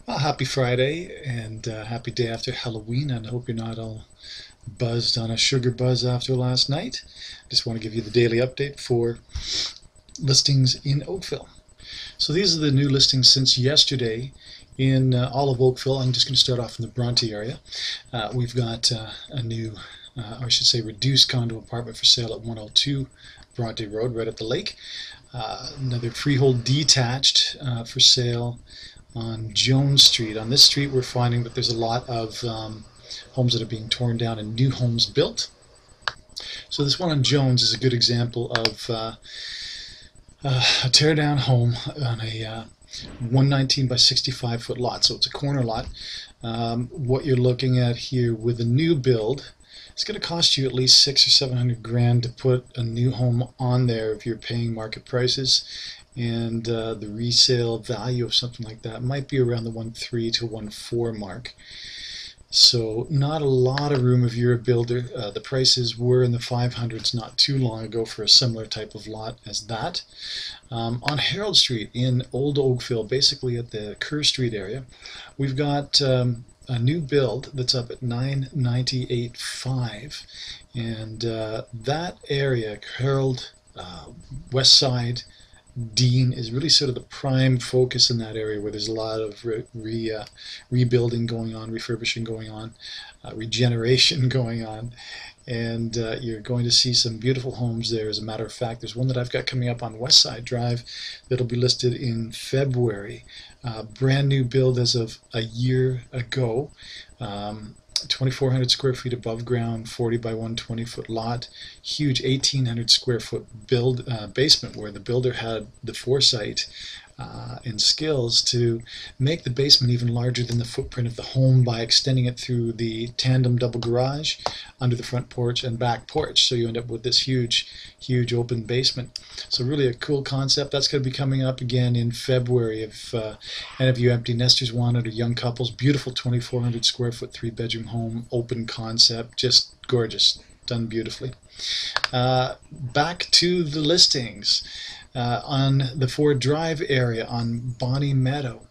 Well, happy Friday and happy day after Halloween, and I hope you're not all buzzed on a sugar buzz after last night. Just want to give you the daily update for listings in Oakville. So these are the new listings since yesterday in all of Oakville. I'm just going to start off in the Bronte area. We've got a new, or I should say reduced condo apartment for sale at 102 Bronte Road, right at the lake. Another freehold detached for sale on Jones Street. On this street, we're finding that there's a lot of homes that are being torn down and new homes built. So this one on Jones is a good example of a tear down home on a 119 by 65 foot lot. So it's a corner lot. What you're looking at here with a new build, it's going to cost you at least 600 or 700 grand to put a new home on there if you're paying market prices. And the resale value of something like that might be around the 1.3 to 1.4 mark. So not a lot of room if you're a builder. The prices were in the 500s not too long ago for a similar type of lot as that. On Harold Street in Old Oakville, basically at the Kerr Street area, we've got a new build that's up at 998.5, and that area, Harold, West Side, Dean, is really sort of the prime focus in that area where there's a lot of rebuilding going on, refurbishing going on, regeneration going on, and you're going to see some beautiful homes there. As a matter of fact, there's one that I've got coming up on West Side Drive that'll be listed in February. Brand new build as of a year ago. 2,400 square feet above ground, 40 by 120 foot lot, huge 1,800 square foot build basement where the builder had the foresight and skills to make the basement even larger than the footprint of the home by extending it through the tandem double garage, under the front porch and back porch. So you end up with this huge open basement. So really a cool concept. That's going to be coming up again in February if any of you empty nesters want it, or young couples. Beautiful 2,400 square foot 3-bedroom home, open concept, just gorgeous, done beautifully. Back to the listings. On the Ford Drive area on Bonnie Meadow,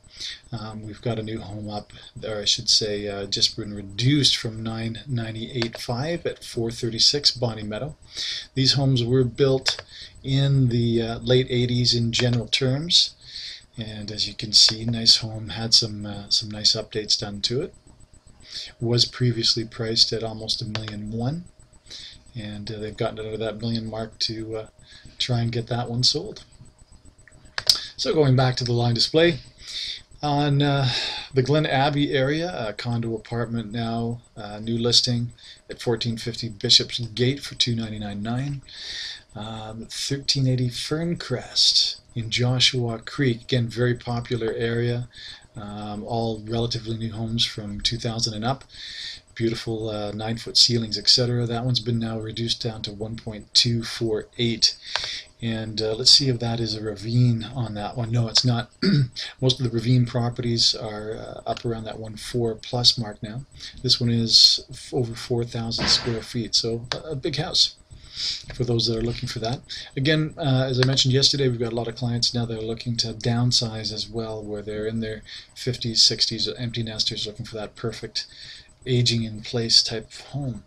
we've got a new home up, or I should say just been reduced from 998.5 at 436 Bonnie Meadow. These homes were built in the late 80s in general terms, and as you can see, nice home, had some nice updates done to it. Was previously priced at almost $1.1 million, and they've gotten it under that million mark to try and get that one sold. So going back to the line display, on the Glen Abbey area, a condo apartment now, new listing at 1450 Bishop's Gate for $299.9. 1380 Ferncrest in Joshua Creek, again very popular area, all relatively new homes from 2000 and up. Beautiful 9-foot ceilings, etc. That one's been now reduced down to 1.248. And let's see if that is a ravine on that one. No, it's not. Most of the ravine properties are up around that 1.4 plus mark now. This one is over 4,000 square feet, so a big house for those that are looking for that. Again, as I mentioned yesterday, we've got a lot of clients now that are looking to downsize as well, where they're in their 50s, 60s, empty nesters looking for that perfect aging in place type of home.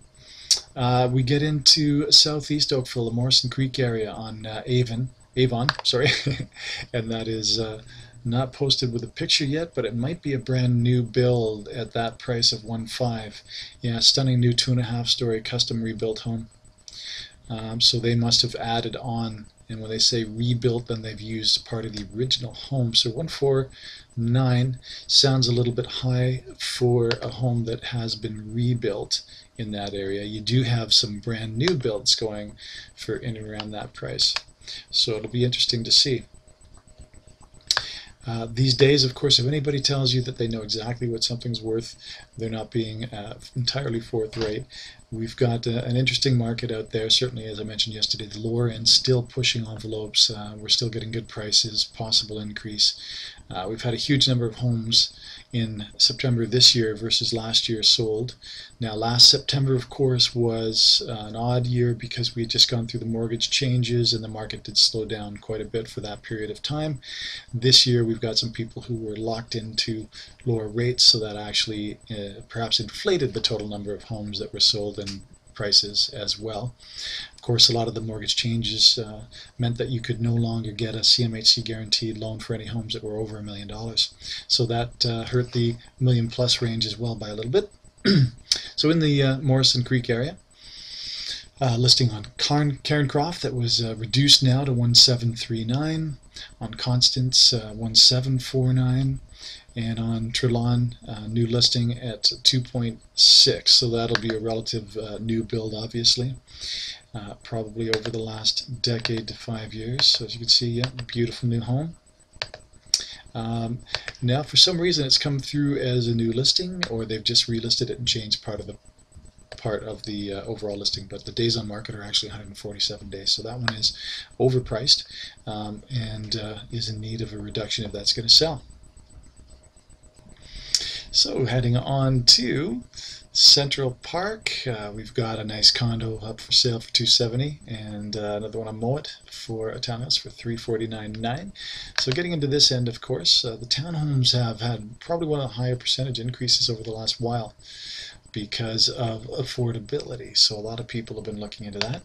We get into southeast Oakville, the Morrison Creek area on Avon, and that is not posted with a picture yet, but it might be a brand new build at that price of 1.5. Yeah, stunning new 2.5-story custom rebuilt home. So they must have added on, and when they say rebuilt, then they've used part of the original home. So 149 sounds a little bit high for a home that has been rebuilt in that area. You do have some brand new builds going for in and around that price. So it'll be interesting to see. These days, of course, if anybody tells you that they know exactly what something's worth, they're not being entirely forthright. we've got an interesting market out there. Certainly, as I mentioned yesterday, the lower end still pushing envelopes. We're still getting good prices, possible increase. We've had a huge number of homes in September this year versus last year sold. Now, last September, of course, was an odd year because we had just gone through the mortgage changes and the market did slow down quite a bit for that period of time. This year, we've got some people who were locked into lower rates, so that actually perhaps inflated the total number of homes that were sold and prices as well. Of course, a lot of the mortgage changes meant that you could no longer get a CMHC guaranteed loan for any homes that were over $1 million. So that hurt the million plus range as well by a little bit. So in the Morrison Creek area, listing on Cairncroft that was reduced now to 1739, on Constance 1749, and on Trelon, new listing at 2.6. So that'll be a relative new build, obviously. Probably over the last decade to 5 years. So as you can see, yeah, beautiful new home. Now, for some reason, it's come through as a new listing, or they've just relisted it and changed part of the overall listing. But the days on market are actually 147 days, so that one is overpriced and is in need of a reduction if that's going to sell. So heading on to Central Park, we've got a nice condo up for sale for $270, and another one on Mowat for a townhouse for $349.9. So getting into this end, of course, the townhomes have had probably one of the higher percentage increases over the last while because of affordability. So a lot of people have been looking into that.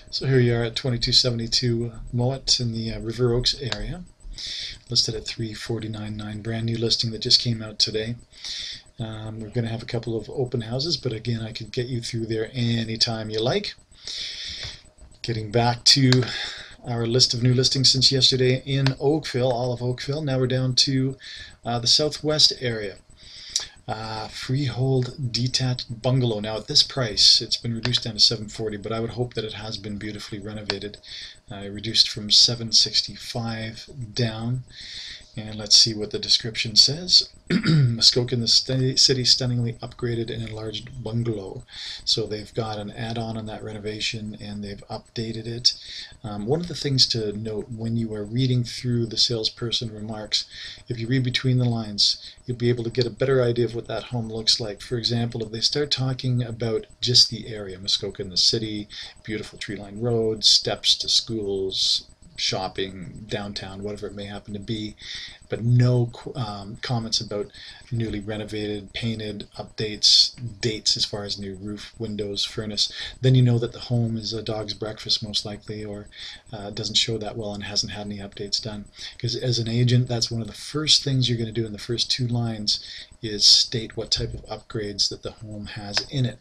So here you are at 2272 Mowat in the River Oaks area, listed at $349.9, brand new listing that just came out today. We're going to have a couple of open houses, but again, I could get you through there anytime you like. Getting back to our list of new listings since yesterday in Oakville, all of Oakville. Now we're down to the southwest area. Freehold detached bungalow. Now at this price, it's been reduced down to $740, but I would hope that it has been beautifully renovated. Reduced from $765 down. And let's see what the description says. Muskoka in the city, stunningly upgraded and enlarged bungalow. So they've got an add-on on that renovation and they've updated it. One of the things to note when you are reading through the salesperson remarks, if you read between the lines, you'll be able to get a better idea of what that home looks like. For example, if they start talking about just the area, Muskoka in the city, beautiful tree-lined roads, steps to schools, shopping, downtown, whatever it may happen to be, but no comments about newly renovated, painted, updates, dates as far as new roof, windows, furnace, then you know that the home is a dog's breakfast most likely, or doesn't show that well and hasn't had any updates done. Because as an agent, that's one of the first things you're going to do in the first 2 lines is state what type of upgrades that the home has in it.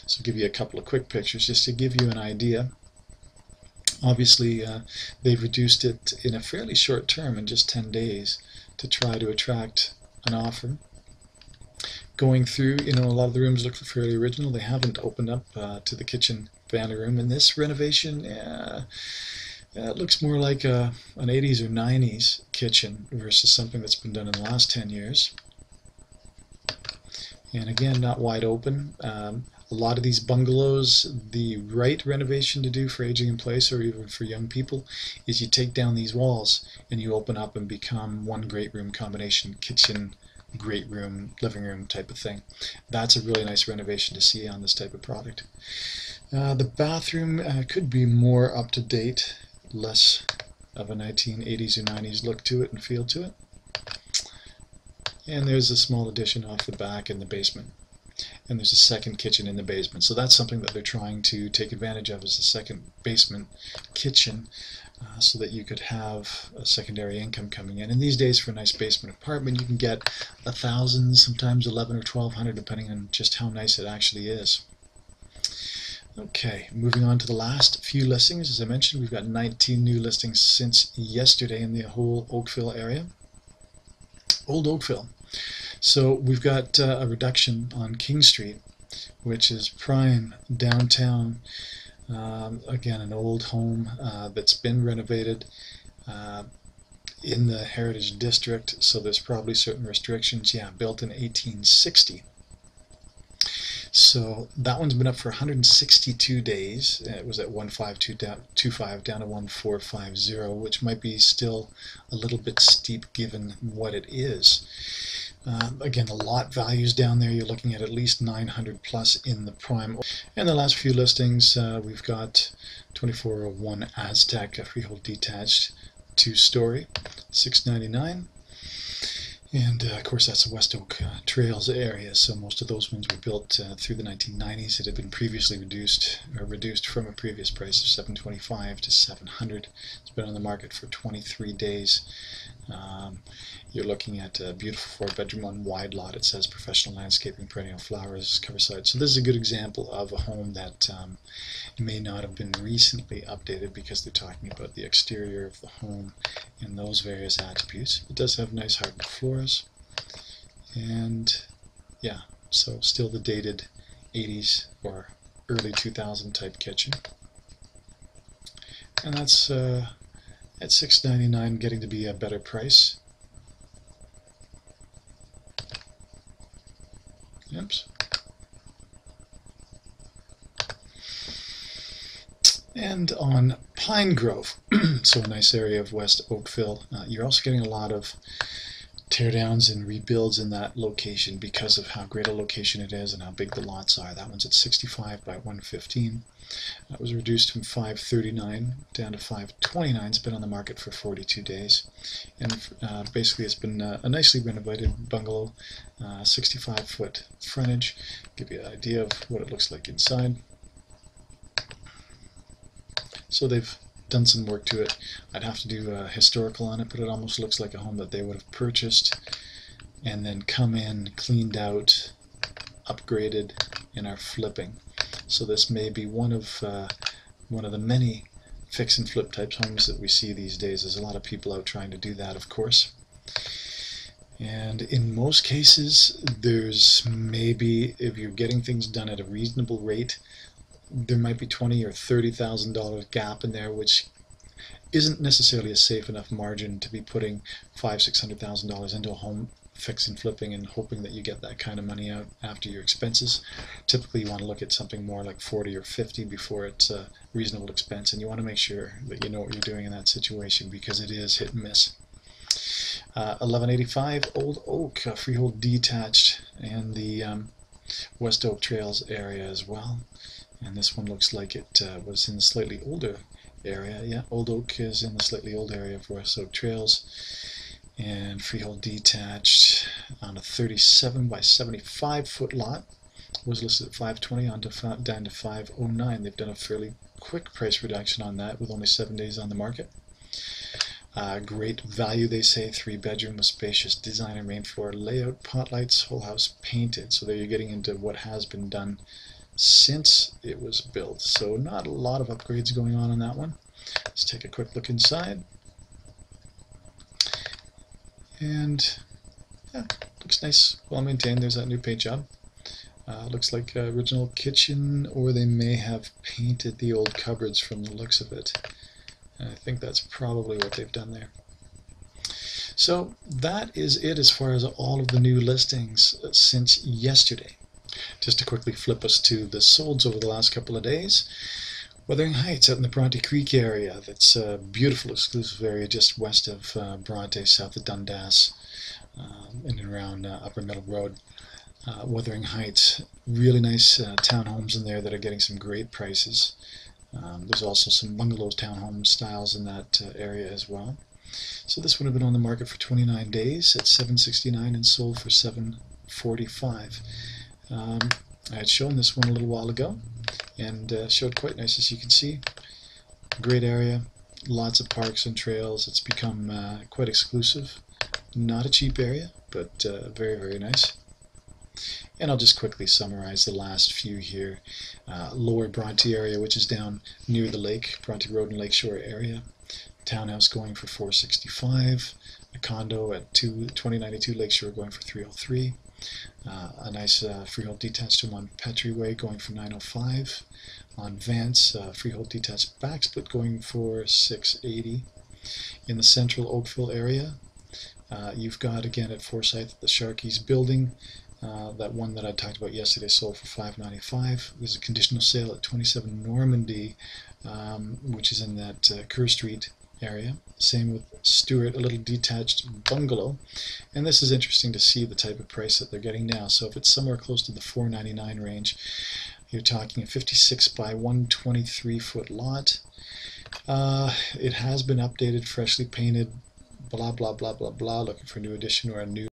So I'll give you a couple of quick pictures just to give you an idea. Obviously, they've reduced it in a fairly short term, in just 10 days, to try to attract an offer. Going through, a lot of the rooms look fairly original. They haven't opened up to the kitchen family room. In this renovation, it looks more like an 80s or 90s kitchen versus something that's been done in the last 10 years. And again, not wide open. A lot of these bungalows, the right renovation to do for aging in place or even for young people is you take down these walls and you open up and become one great room combination, kitchen, great room, living room type of thing. That's a really nice renovation to see on this type of product. The bathroom could be more up to date, less of a 1980s or 90s look to it and feel to it. And there's a small addition off the back in the basement. And there's a second kitchen in the basement. So that's something that they're trying to take advantage of, is a second basement kitchen, so that you could have a secondary income coming in. And these days, for a nice basement apartment, you can get $1,000, sometimes $1,100 or $1,200, depending on just how nice it actually is. Okay, moving on to the last few listings. As I mentioned, we've got 19 new listings since yesterday in the whole Oakville area. Old Oakville. So we've got a reduction on King Street, which is prime downtown. Again, an old home that's been renovated in the Heritage District, so there's probably certain restrictions. Yeah, built in 1860. So that one's been up for 162 days. It was at 15225 down to 1450, which might be still a little bit steep given what it is. Again, the lot values down there, you're looking at least 900 plus in the prime. And the last few listings, we've got 2401 Aztec, a freehold detached, 2-story, $699. And of course, that's the West Oak Trails area, so most of those ones were built through the 1990s. It had been previously reduced from a previous price of $725 to $700. It's been on the market for 23 days. You're looking at a beautiful 4-bedroom on wide lot. It says professional landscaping, perennial flowers, cover side. So this is a good example of a home that may not have been recently updated because they're talking about the exterior of the home and those various attributes. It does have nice hardwood floors, and yeah, so still the dated 80s or early 2000 type kitchen. And that's at $699, getting to be a better price. Oops. And on Pine Grove, so a nice area of West Oakville, you're also getting a lot of teardowns and rebuilds in that location because of how great a location it is and how big the lots are. That one's at 65 by 115. That was reduced from 539 down to 529. It's been on the market for 42 days. And basically it's been a nicely renovated bungalow, 65-foot frontage. Give you an idea of what it looks like inside. So they've done some work to it. I'd have to do a historical on it, but it almost looks like a home that they would have purchased and then come in, cleaned out, upgraded, and are flipping. So this may be one of the many fix and flip type homes that we see these days. There's a lot of people out trying to do that, of course. And in most cases, there's maybe, if you're getting things done at a reasonable rate, there might be $20,000 or $30,000 gap in there, which isn't necessarily a safe enough margin to be putting $500,000-$600,000 into a home fix and flipping and hoping that you get that kind of money out after your expenses. Typically you want to look at something more like 40 or 50 before it's a reasonable expense, and you want to make sure that you know what you're doing in that situation because it is hit and miss. 1185 Old Oak, freehold detached, and the West Oak Trails area as well. And this one looks like it was in the slightly older area. Yeah, Old Oak is in the slightly older area of West Oak Trails. And freehold detached on a 37 by 75 foot lot. Was listed at 520 down to 509. They've done a fairly quick price reduction on that with only 7 days on the market. Great value, they say. 3-bedroom with spacious design and main floor layout, pot lights, whole house painted. So there you're getting into what has been done since it was built. So not a lot of upgrades going on that one. Let's take a quick look inside. And yeah, looks nice, well maintained. There's that new paint job. Looks like original kitchen, or they may have painted the old cupboards from the looks of it. And I think that's probably what they've done there. So that is it as far as all of the new listings since yesterday. Just to quickly flip us to the solds over the last couple of days. Wuthering Heights out in the Bronte Creek area. That's a beautiful exclusive area just west of Bronte, south of Dundas, in and around Upper Middle Road. Wuthering Heights, really nice townhomes in there that are getting some great prices. There's also some bungalow townhome styles in that area as well. So this would have been on the market for 29 days at $769 and sold for $745. I had shown this one a little while ago and showed quite nice, as you can see. Great area, lots of parks and trails. It's become quite exclusive. Not a cheap area, but very, very nice. And I'll just quickly summarize the last few here. Lower Bronte area, which is down near the lake, Bronte Road and Lakeshore area. Townhouse going for $465. A condo at 2092 Lakeshore going for $303. A nice freehold detached home on Petrie Way going for $905. On Vance, freehold detached back split going for $680. In the central Oakville area, you've got again at Forsyth the Sharkey's building. That one that I talked about yesterday sold for $595. There's a conditional sale at 27 Normandy, which is in that Kerr Street area. Same with Stewart, a little detached bungalow. And this is interesting to see the type of price that they're getting now. So if it's somewhere close to the $499 range, you're talking a 56 by 123 foot lot. It has been updated, freshly painted, blah, blah, blah, blah, blah, looking for a new addition or a new